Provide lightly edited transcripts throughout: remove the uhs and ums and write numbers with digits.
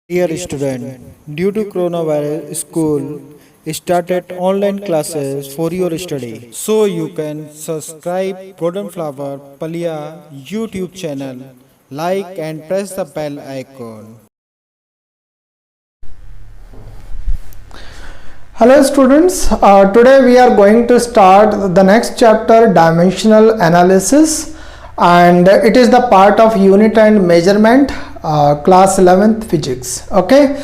Dear student, due to coronavirus, school started online classes for your study. So you can subscribe Golden Flower Palia YouTube channel, like and press the bell icon. Hello students, today we are going to start the next chapter, dimensional analysis, and it is the part of unit and measurement, class 11th physics. Okay,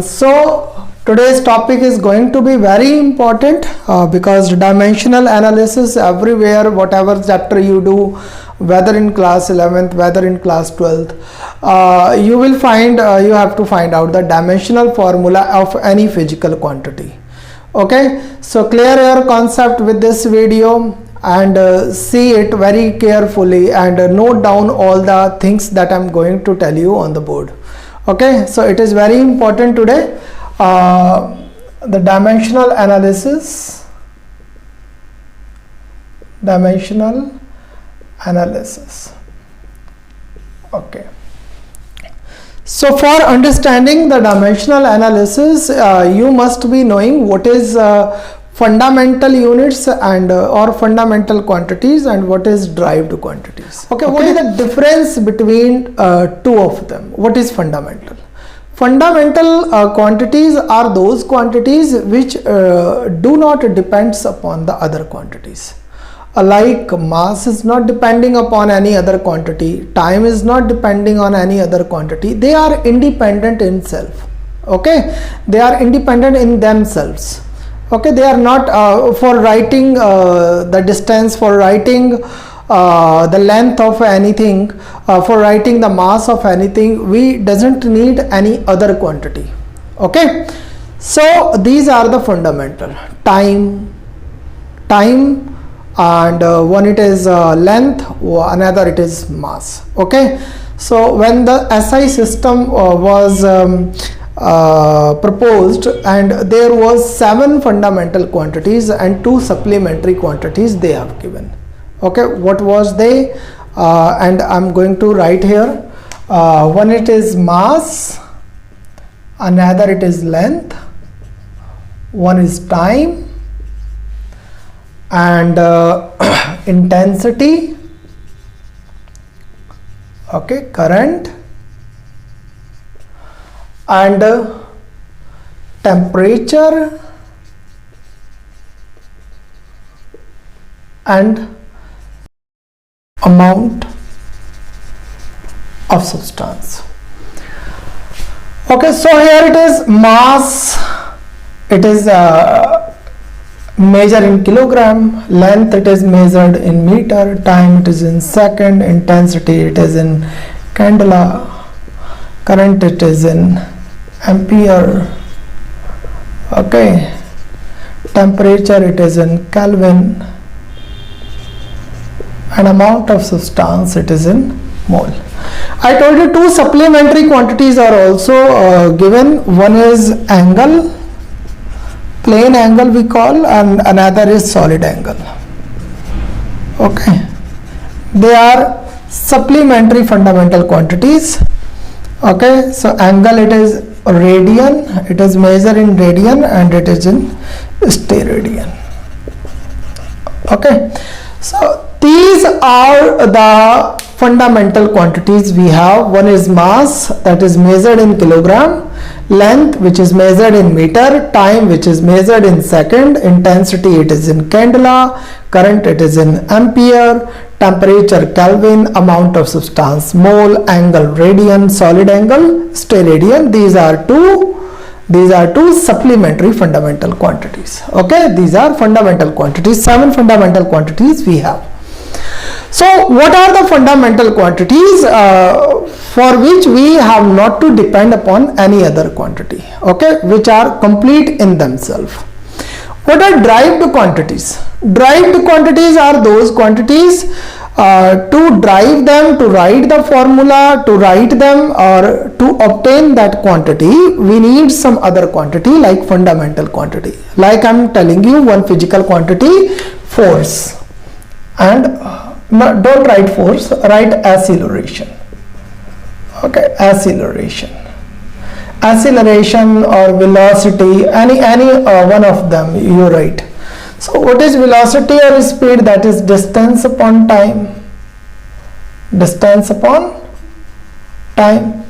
so today's topic is going to be very important because dimensional analysis everywhere, whatever chapter you do, whether in class 11th, whether in class 12th, you will find you have to find out the dimensional formula of any physical quantity. Okay, so clear your concept with this video and see it very carefully and note down all the things that I'm going to tell you on the board. Okay, so it is very important today, the dimensional analysis. Okay, so for understanding the dimensional analysis, you must be knowing what is fundamental units and or fundamental quantities and what is derived quantities. Okay, what is the difference between two of them? What is fundamental? Fundamental quantities are those quantities which do not depends upon the other quantities. Like mass is not depending upon any other quantity, time is not depending on any other quantity, they are independent in self. Okay, they are independent in themselves. Okay, they are not for writing the distance, for writing the length of anything, for writing the mass of anything, we doesn't need any other quantity. Okay, so these are the fundamental. Time and one it is length, another it is mass. Okay, so when the SI system was proposed and there was 7 fundamental quantities and 2 supplementary quantities they have given. Okay, what was they? And I'm going to write here, one it is mass, another it is length, one is time, and intensity, okay, current, and temperature, and amount of substance. Okay, so here it is mass, it is measured in kilogram, length it is measured in meter, time it is in second, intensity it is in candela, current it is in ampere, okay, temperature it is in Kelvin, and amount of substance it is in mole. I told you 2 supplementary quantities are also given. One is angle, plane angle we call, and another is solid angle. Okay, they are supplementary fundamental quantities. Okay, so angle it is radian, it is measured in radian and it is in steradian. Okay, so these are the fundamental quantities we have. One is mass, that is measured in kilogram, length which is measured in meter, time which is measured in second, intensity it is in candela, current it is in ampere, temperature Kelvin, amount of substance mole, angle radian, solid angle steradian. These are two supplementary fundamental quantities. Okay, these are fundamental quantities, 7 fundamental quantities we have. So what are the fundamental quantities for which we have not to depend upon any other quantity, okay, which are complete in themselves? What are derived quantities? Derived quantities are those quantities to derive them, to write the formula, to write them or to obtain that quantity, we need some other quantity like fundamental quantity. Like I'm telling you one physical quantity, force, and don't write force, write acceleration. Okay, acceleration. acceleration or velocity, any one of them you write. So what is velocity or speed? That is distance upon time. Distance upon time.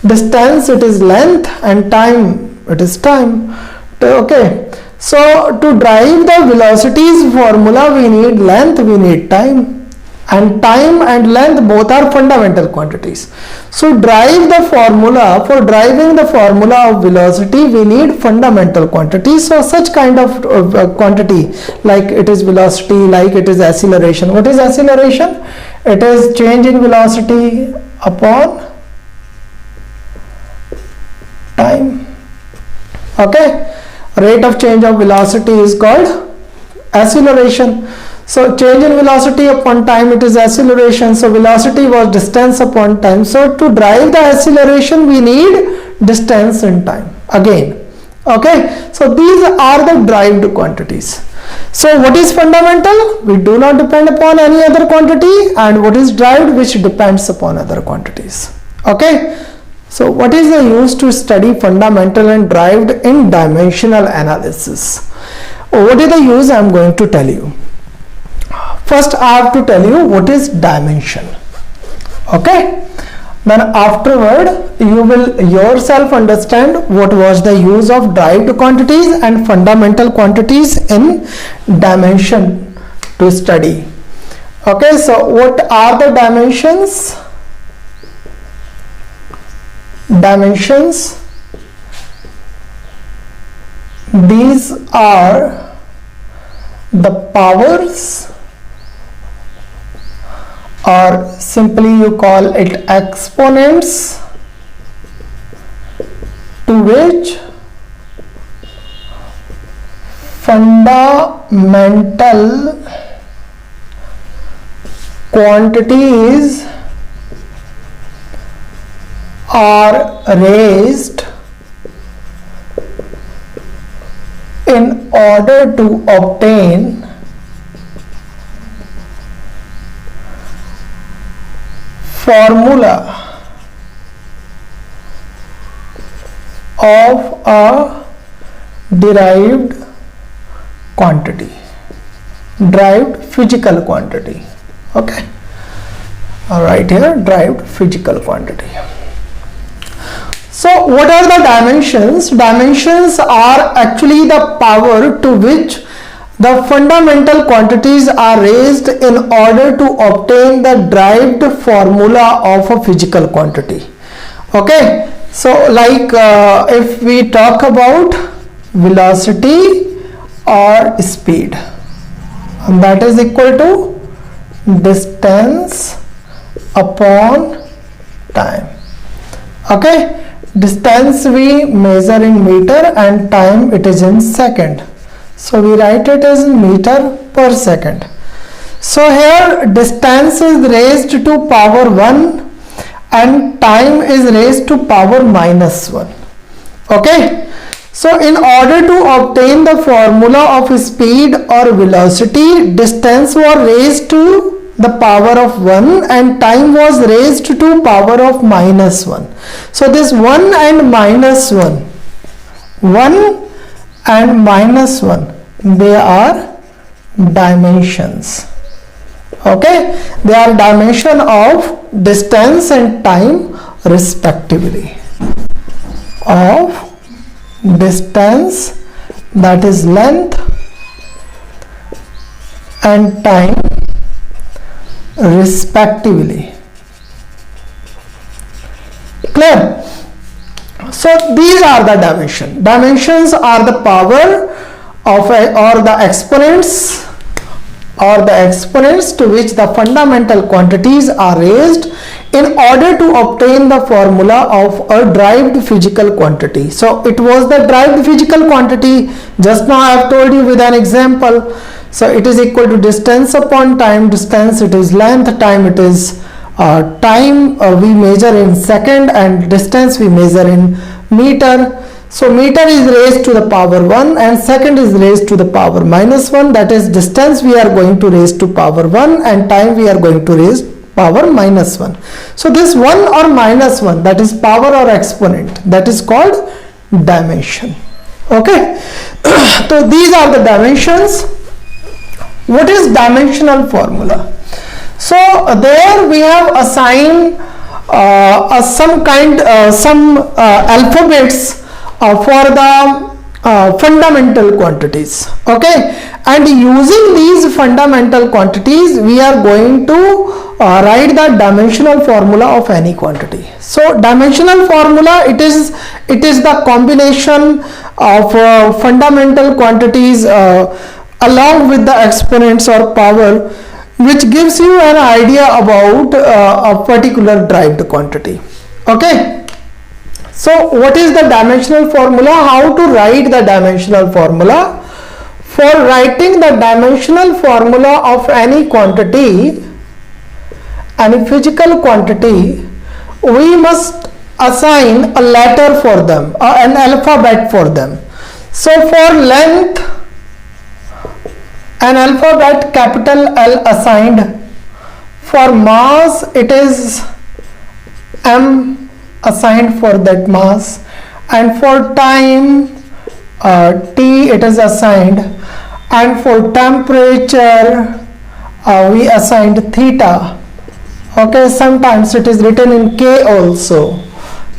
Distance, it is length, and time, it is time. Okay, so to drive the velocities formula, we need length, we need time, and time and length both are fundamental quantities. So drive the formula, for driving the formula of velocity, we need fundamental quantities. So such kind of quantity, like it is velocity, like it is acceleration. What is acceleration? It is change in velocity upon time. Okay, rate of change of velocity is called acceleration. So change in velocity upon time, it is acceleration. So velocity was distance upon time. So to drive the acceleration, we need distance and time again. Okay, so these are the derived quantities. So what is fundamental? We do not depend upon any other quantity, and what is derived, which depends upon other quantities. Okay, so what is the use to study fundamental and derived in dimensional analysis? What is the use? I am going to tell you. First I have to tell you what is dimension. Okay, then afterward you will yourself understand what was the use of derived quantities and fundamental quantities in dimension to study. Okay, so what are the dimensions? Dimensions, these are the powers, or simply you call it exponents, to which fundamental quantities are raised in order to obtain formula of a derived quantity, derived physical quantity. Okay, all right, here derived physical quantity. So what are the dimensions? Dimensions are actually the power to which the fundamental quantities are raised in order to obtain the derived formula of a physical quantity. Okay, so like if we talk about velocity or speed, that is equal to distance upon time. Okay, distance we measure in meter and time it is in second. So we write it as meter per second. So here distance is raised to power 1 and time is raised to power minus 1. Okay. So in order to obtain the formula of speed or velocity, distance was raised to the power of 1 and time was raised to power of minus 1. So this 1 and minus 1, 1 and minus 1, they are dimensions. Okay, they are dimension of distance and time respectively. Of distance, that is length, and time respectively. Clear? So these are the dimensions. Dimensions are the power of or the exponents to which the fundamental quantities are raised in order to obtain the formula of a derived physical quantity. So it was the derived physical quantity. Just now I have told you with an example. So it is equal to distance upon time. Distance, it is length, time it is time we measure in second, and distance we measure in meter. So meter is raised to the power 1 and second is raised to the power minus 1. That is, distance we are going to raise to power 1 and time we are going to raise power minus 1. So this 1 or minus 1, that is power or exponent, that is called dimension. Okay. So these are the dimensions. What is dimensional formula? So there we have assigned some alphabets for the fundamental quantities. Okay, and using these fundamental quantities we are going to write the dimensional formula of any quantity. So dimensional formula, it is the combination of fundamental quantities along with the exponents or power, which gives you an idea about a particular derived quantity. Okay. So what is the dimensional formula? How to write the dimensional formula? For writing the dimensional formula of any quantity, any physical quantity, we must assign a letter for them, an alphabet for them. So for length, an alphabet capital L assigned. For mass, it is M assigned for that mass, and for time T it is assigned, and for temperature we assigned theta. Okay, sometimes it is written in K also,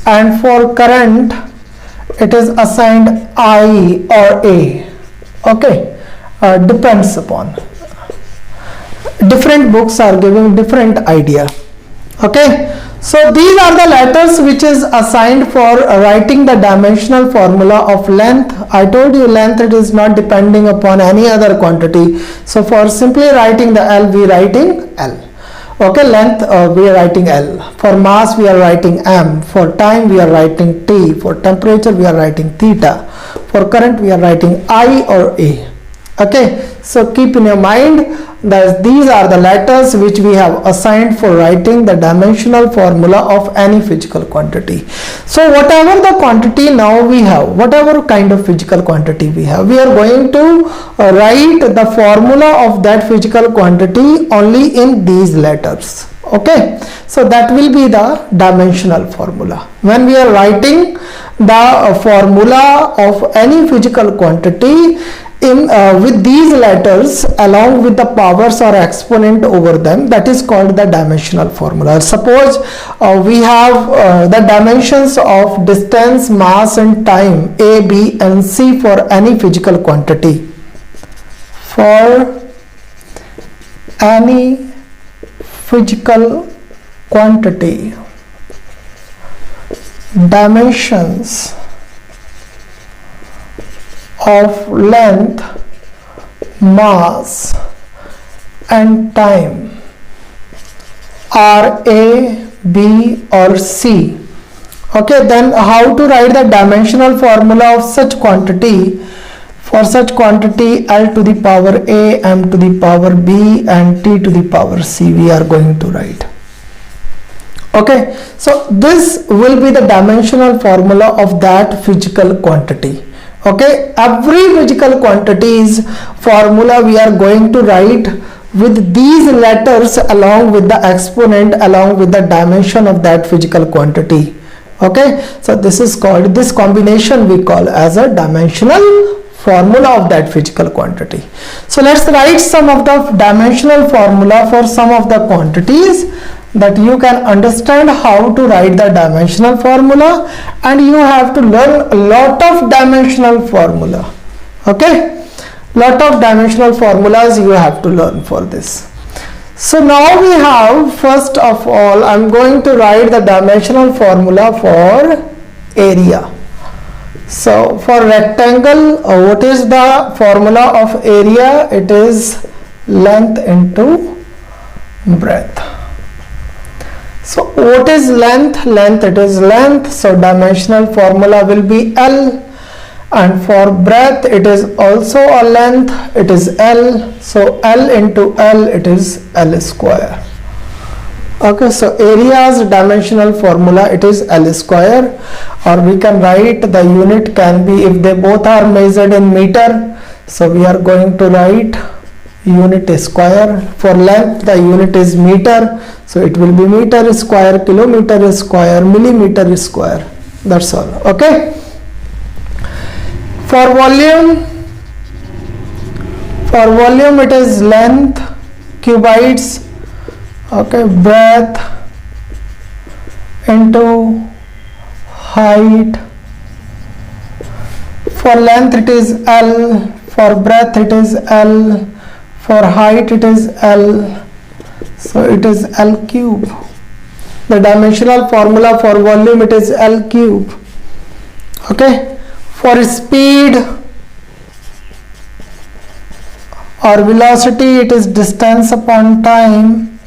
and for current it is assigned I or A. Okay, depends upon, different books are giving different idea. Okay, so these are the letters which is assigned for writing the dimensional formula of length. I told you length, it is not depending upon any other quantity. So for simply writing the L, we writing L. Okay, length we are writing L. For mass we are writing M. For time we are writing T. For temperature we are writing theta. For current we are writing I or A. Okay, so keep in your mind that these are the letters which we have assigned for writing the dimensional formula of any physical quantity. So whatever the quantity now we have, whatever kind of physical quantity we have, we are going to write the formula of that physical quantity only in these letters. Okay, so that will be the dimensional formula. When we are writing the formula of any physical quantity in with these letters along with the powers or exponent over them, that is called the dimensional formula. Suppose we have the dimensions of distance, mass and time A, B and C for any physical quantity. For any physical quantity, dimensions of length, mass and time are A, B or C. Okay, then how to write the dimensional formula of such quantity? For such quantity, L to the power A, M to the power B and T to the power C we are going to write. Okay, so this will be the dimensional formula of that physical quantity. Okay, every physical quantity's formula we are going to write with these letters along with the exponent along with the dimension of that physical quantity. Okay, so this is called, this combination we call as a dimensional formula of that physical quantity. So let's write some of the dimensional formula for some of the quantities, that you can understand how to write the dimensional formula, and you have to learn a lot of dimensional formula. Okay, lot of dimensional formulas you have to learn for this. So now we have, first of all, I'm going to write the dimensional formula for area. So for rectangle, what is the formula of area? It is length into breadth. So what is length? Length, it is length, so dimensional formula will be L, and for breadth it is also a length, it is L, so L into L, it is L square. Okay, so area's dimensional formula, it is L square, or we can write the unit can be, if they both are measured in meter, so we are going to write unit square. For length the unit is meter, so it will be meter square, kilometer square, millimeter square. That's all. Okay. For volume it is length cubites, okay, breadth into height. For length it is L, for breadth it is L, for height it is L, so it is L cube. The dimensional formula for volume it is L cube. Okay. For speed or velocity it is distance upon time.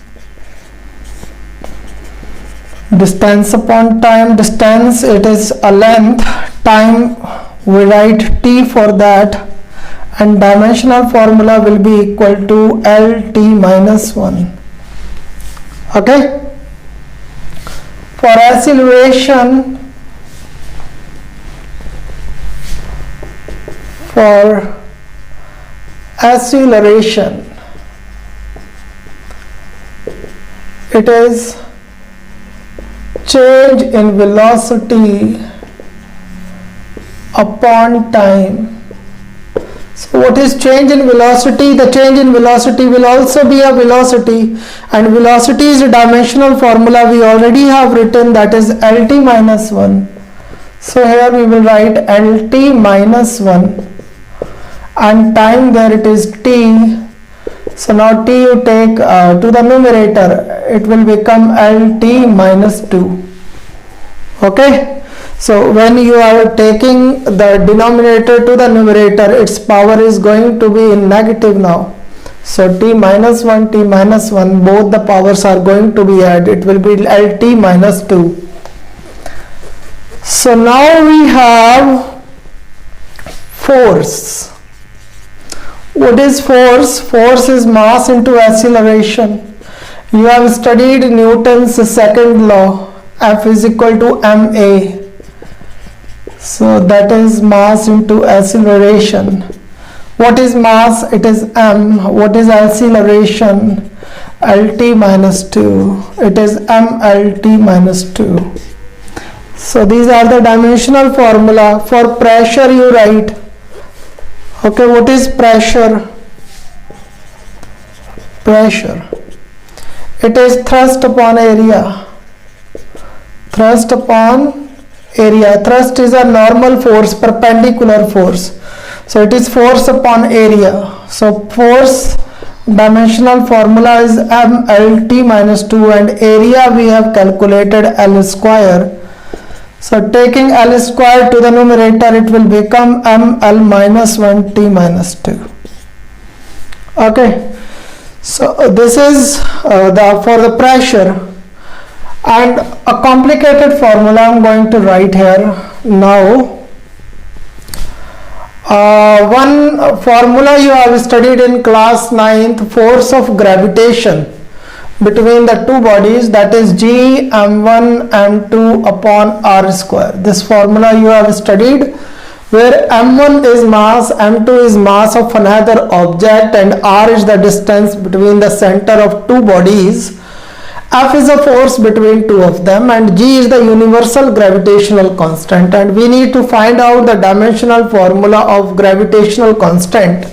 Distance upon time, distance it is a length, time we write t for that, and dimensional formula will be equal to LT minus 1. Okay. For acceleration, it is change in velocity upon time. So what is change in velocity? The change in velocity will also be a velocity, and velocity is a dimensional formula we already have written, that is LT minus 1. So here we will write LT minus 1, and time there it is t. So now t you take to the numerator, it will become LT minus 2. Okay. So when you are taking the denominator to the numerator, its power is going to be in negative now. So t minus 1, both the powers are going to be added. It will be LT minus 2. So now we have force. What is force? Force is mass into acceleration. You have studied Newton's second law, F is equal to ma. So that is mass into acceleration. What is mass? It is m. What is acceleration? LT minus 2. It is mLT minus 2. So these are the dimensional formula. For pressure you write. Okay, what is pressure? Pressure. It is thrust upon area. Thrust upon area. Thrust is a normal force, perpendicular force. So it is force upon area. So force dimensional formula is mLT minus 2, and area we have calculated L square. So taking L square to the numerator, it will become mL minus 1 T minus 2. Okay. So this is for the pressure, and a complicated formula I am going to write here now. One formula you have studied in class 9th, force of gravitation between the two bodies, that is G m1 m2 upon r square. This formula you have studied, where m1 is mass, m2 is mass of another object, and r is the distance between the center of two bodies. F is a force between two of them, and G is the universal gravitational constant, and we need to find out the dimensional formula of gravitational constant,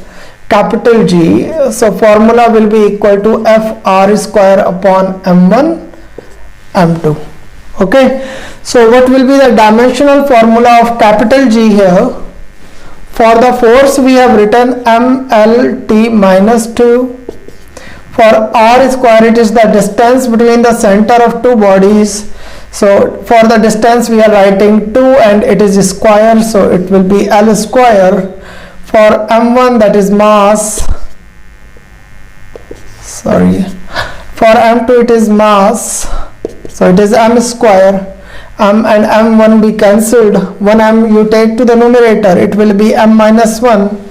capital G. So formula will be equal to Fr square upon m1 m2. Okay, so what will be the dimensional formula of capital G here? For the force we have written mLT minus 2. For r square, it is the distance between the center of two bodies. So for the distance we are writing 2, and it is square, so it will be L square. For m1, that is mass, for m2 it is mass, so it is m square. M and m1 be cancelled. 1 m you take to the numerator, it will be m minus 1.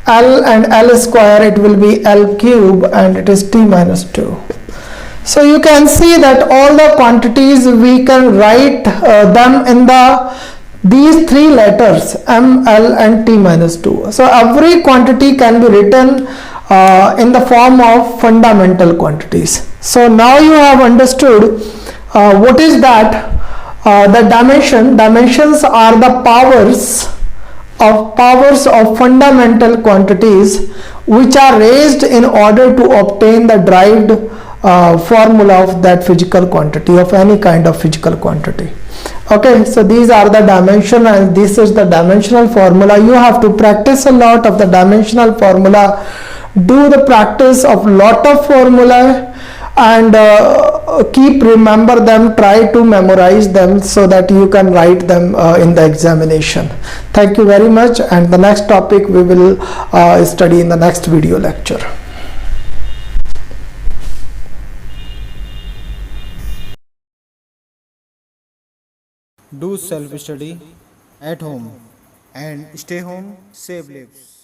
L and L square, it will be L cube, and it is T minus 2. So you can see that all the quantities we can write them in these three letters, M, L and T minus 2. So every quantity can be written in the form of fundamental quantities. So now you have understood what is that. The dimensions are the powers of fundamental quantities which are raised in order to obtain the derived formula of that physical quantity, of any kind of physical quantity. Okay, so these are the dimension, and this is the dimensional formula. You have to practice a lot of the dimensional formula, do the practice of lot of formula, and keep remember them, try to memorize them so that you can write them in the examination. Thank you very much, and the next topic we will study in the next video lecture. Do self study at home and stay home, save lives.